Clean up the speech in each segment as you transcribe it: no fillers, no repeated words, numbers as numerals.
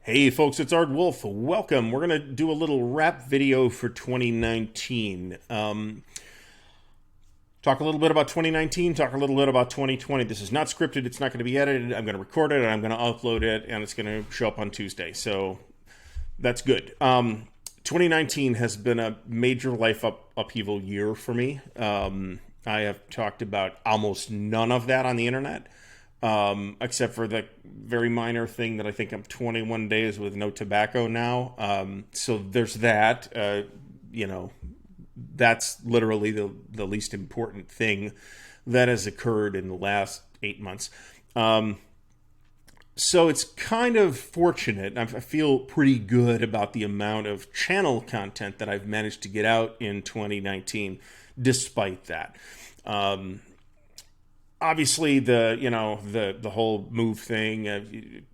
Hey folks, it's Ardwulf. Welcome. We're going to do a little wrap video for 2019. Talk a little bit about 2019, talk a little bit about 2020. This is not scripted, it's not going to be edited. I'm going to record it, and I'm going to upload it, and it's going to show up on Tuesday. So that's good. 2019 has been a major life upheaval year for me. I have talked about almost none of that on the internet. Except for the very minor thing that I think I'm 21 days with no tobacco now. So there's that. That's literally the least important thing that has occurred in the last 8 months. So it's kind of fortunate. I feel pretty good about the amount of channel content that I've managed to get out in 2019, despite that. Obviously, the whole move thing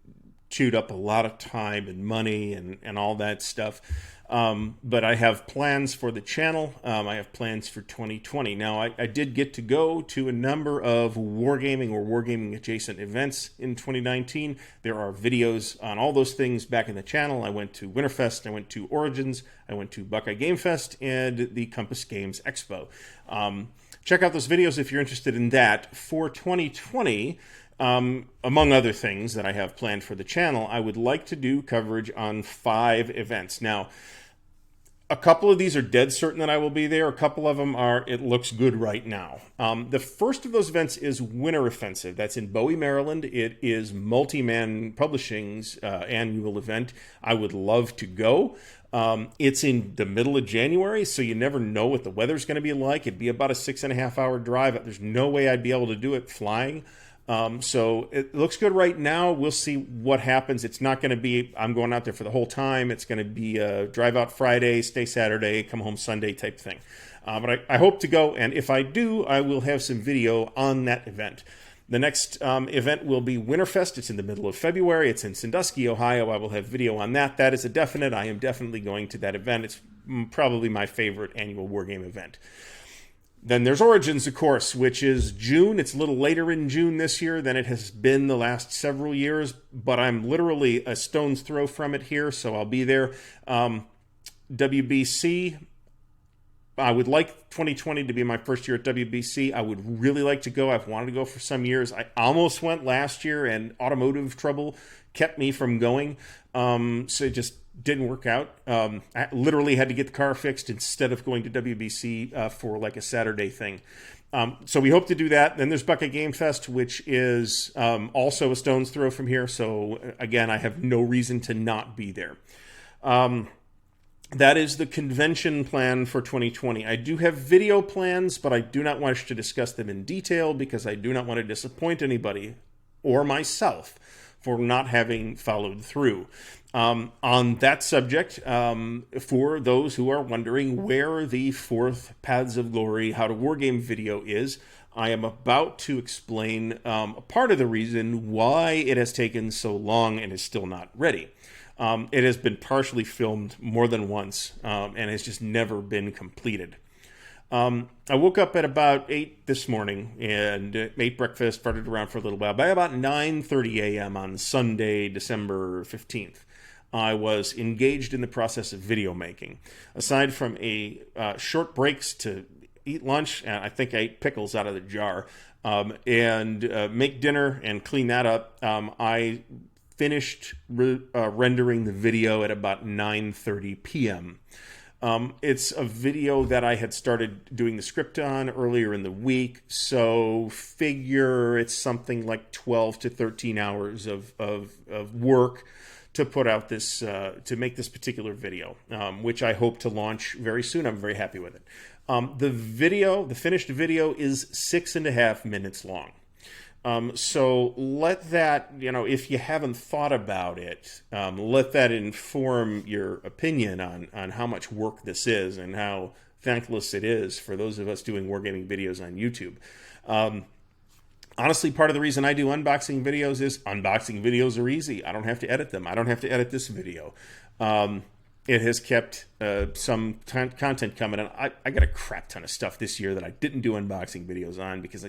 chewed up a lot of time and money and all that stuff. But I have plans for the channel. I have plans for 2020. Now, I did get to go to a number of wargaming or wargaming adjacent events in 2019. There are videos on all those things back in the channel. I went to Winterfest, I went to Origins, I went to Buckeye Game Fest, and the Compass Games Expo. Check out those videos if you're interested in that. For 2020, among other things that I have planned for the channel, I would like to do coverage on 5 events. Now, a couple of these are dead certain that I will be there. A couple of them are, it looks good right now. The first of those events is Winter Offensive. That's in Bowie, Maryland. It is Multi-Man Publishing's annual event. I would love to go. It's in the middle of January, so you never know what the weather's going to be like. It'd be about a 6.5-hour drive. There's no way I'd be able to do it flying. So it looks good right now. We'll see what happens. It's not going to be, I'm going out there for the whole time. It's going to be a drive out Friday, stay Saturday, come home Sunday type thing. But I hope to go, and if I do, I will have some video on that event. The next event will be Winterfest. It's in the middle of February. It's in Sandusky, Ohio. I will have video on that. That is a definite. I am definitely going to that event. It's probably my favorite annual wargame event. Then there's Origins, of course, which is June. It's a little later in June this year than it has been the last several years, but I'm literally a stone's throw from it here, so I'll be there. WBC, I would like 2020 to be my first year at WBC. I would really like to go. I've wanted to go for some years. I almost went last year, and automotive trouble kept me from going. So it just didn't work out. I literally had to get the car fixed instead of going to WBC for like a Saturday thing. So we hope to do that. Then there's Buckeye Game Fest, which is also a stone's throw from here. So again, I have no reason to not be there. That is the convention plan for 2020. I do have video plans, but I do not wish to discuss them in detail because I do not want to disappoint anybody or myself for not having followed through. On that subject, for those who are wondering where the 4th Paths of Glory How to Wargame video is, I am about to explain a part of the reason why it has taken so long and is still not ready. It has been partially filmed more than once and has just never been completed. I woke up at about 8 this morning and ate breakfast, farted around for a little while. By about 9:30 a.m. on Sunday, December 15th, I was engaged in the process of video making. Aside from a short breaks to eat lunch, and I think I ate pickles out of the jar, and make dinner and clean that up, I finished rendering the video at about 9:30 p.m. It's a video that I had started doing the script on earlier in the week, so figure it's something like 12 to 13 hours of work to put out this, to make this particular video, which I hope to launch very soon. I'm very happy with it. The finished video is 6.5 minutes long. So let that, if you haven't thought about it, let that inform your opinion on how much work this is and how thankless it is for those of us doing wargaming videos on YouTube. Honestly, part of the reason I do unboxing videos is unboxing videos are easy. I don't have to edit them. I don't have to edit this video. It has kept some content coming, and I got a crap ton of stuff this year that I didn't do unboxing videos on because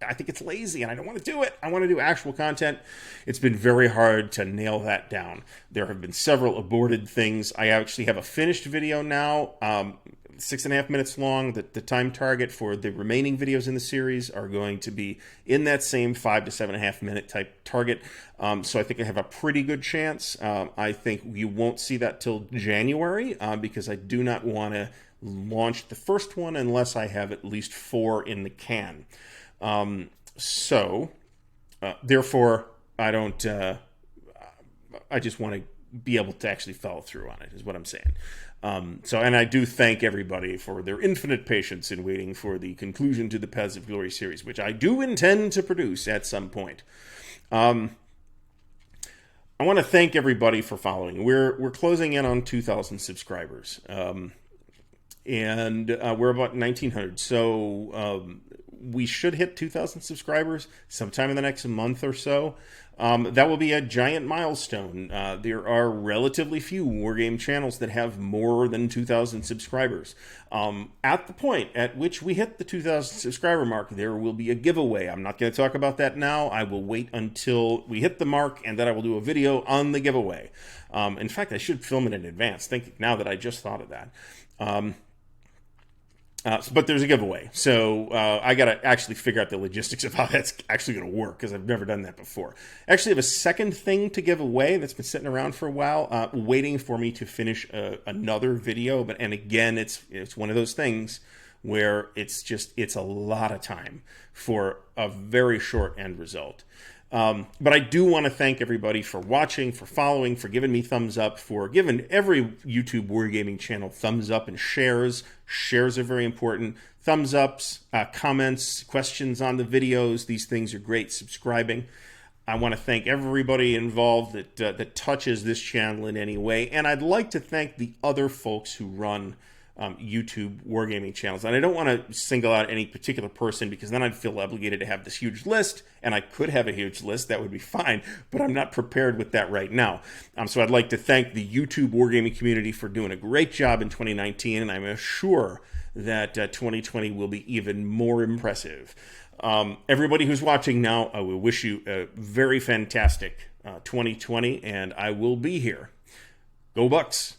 I think it's lazy and I don't want to do it. I want to do actual content. It's been very hard to nail that down. There have been several aborted things. I actually have a finished video now, 6.5 minutes long. The time target for the remaining videos in the series are going to be in that same 5 to 7.5 minute type target. So I think I have a pretty good chance. I think you won't see that till January because I do not want to launch the first one unless I have at least 4 in the can. Therefore, I don't. I just want to be able to actually follow through on it, is what I'm saying. And I do thank everybody for their infinite patience in waiting for the conclusion to the Paths of Glory series, which I do intend to produce at some point. I want to thank everybody for following. We're closing in on 2,000 subscribers, and we're about 1,900. So we should hit 2,000 subscribers sometime in the next month or so. That will be a giant milestone. There are relatively few wargame channels that have more than 2,000 subscribers. At the point at which we hit the 2,000 subscriber mark, there will be a giveaway. I'm not going to talk about that now. I will wait until we hit the mark, and then I will do a video on the giveaway. In fact, I should film it in advance, now that I just thought of that. But there's a giveaway, so I got to actually figure out the logistics of how that's actually going to work, because I've never done that before. I actually have a second thing to give away that's been sitting around for a while, waiting for me to finish another video. And again, it's one of those things where it's a lot of time for a very short end result. But I do want to thank everybody for watching, for following, for giving me thumbs up, for giving every YouTube wargaming channel thumbs up and shares. Shares are very important. Thumbs ups, comments, questions on the videos. These things are great. Subscribing. I want to thank everybody involved that touches this channel in any way. And I'd like to thank the other folks who run YouTube wargaming channels. And I don't want to single out any particular person, because then I'd feel obligated to have this huge list, and I could have a huge list. That would be fine, but I'm not prepared with that right now. So I'd like to thank the YouTube wargaming community for doing a great job in 2019, and I'm sure that 2020 will be even more impressive. Everybody who's watching now, I will wish you a very fantastic 2020, and I will be here. Go Bucks!